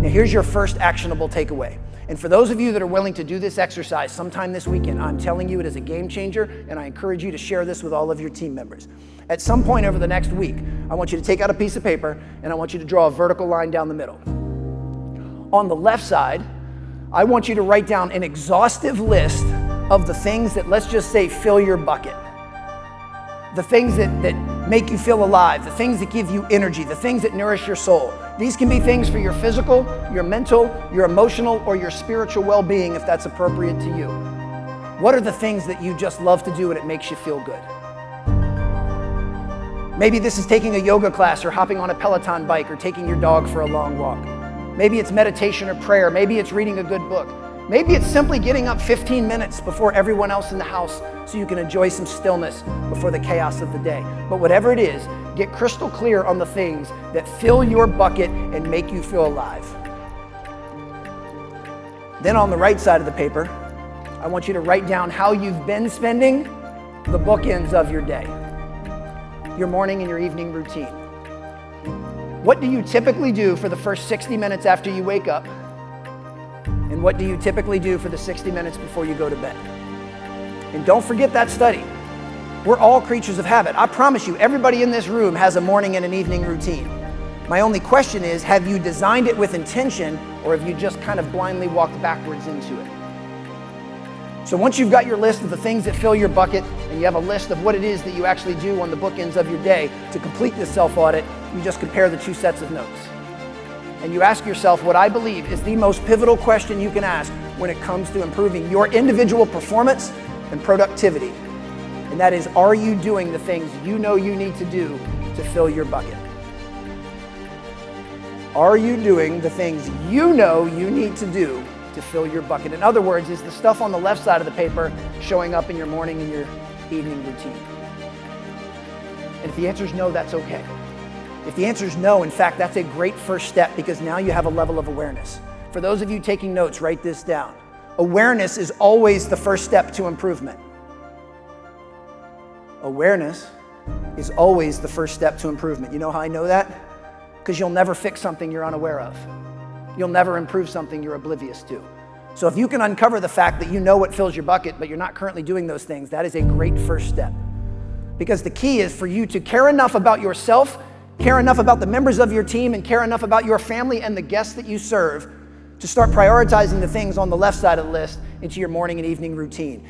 Now here's your first actionable takeaway. And for those of you that are willing to do this exercise sometime this weekend, I'm telling you it is a game changer, and I encourage you to share this with all of your team members. At some point over the next week, I want you to take out a piece of paper and I want you to draw a vertical line down the middle. On the left side, I want you to write down an exhaustive list of the things that, let's just say, fill your bucket. The things that make you feel alive, the things that give you energy, the things that nourish your soul. These can be things for your physical, your mental, your emotional, or your spiritual well-being if that's appropriate to you. What are the things that you just love to do and it makes you feel good? Maybe this is taking a yoga class or hopping on a Peloton bike or taking your dog for a long walk. Maybe it's meditation or prayer. Maybe it's reading a good book. Maybe it's simply getting up 15 minutes before everyone else in the house so you can enjoy some stillness before the chaos of the day. But whatever it is, get crystal clear on the things that fill your bucket and make you feel alive. Then on the right side of the paper, I want you to write down how you've been spending the bookends of your day, your morning and your evening routine. What do you typically do for the first 60 minutes after you wake up? And what do you typically do for the 60 minutes before you go to bed? And don't forget that study. We're all creatures of habit. I promise you, everybody in this room has a morning and an evening routine. My only question is, have you designed it with intention, or have you just kind of blindly walked backwards into it? So once you've got your list of the things that fill your bucket, and you have a list of what it is that you actually do on the bookends of your day to complete this self-audit, you just compare the two sets of notes. And you ask yourself what I believe is the most pivotal question you can ask when it comes to improving your individual performance and productivity. And that is, are you doing the things you know you need to do to fill your bucket? Are you doing the things you know you need to do to fill your bucket? In other words, is the stuff on the left side of the paper showing up in your morning and your evening routine? And if the answer is no, that's okay. If the answer is no, in fact, that's a great first step, because now you have a level of awareness. For those of you taking notes, write this down. Awareness is always the first step to improvement. Awareness is always the first step to improvement. You know how I know that? Because you'll never fix something you're unaware of. You'll never improve something you're oblivious to. So if you can uncover the fact that you know what fills your bucket, but you're not currently doing those things, that is a great first step. Because the key is for you to care enough about yourself, care enough about the members of your team, and care enough about your family and the guests that you serve to start prioritizing the things on the left side of the list into your morning and evening routine.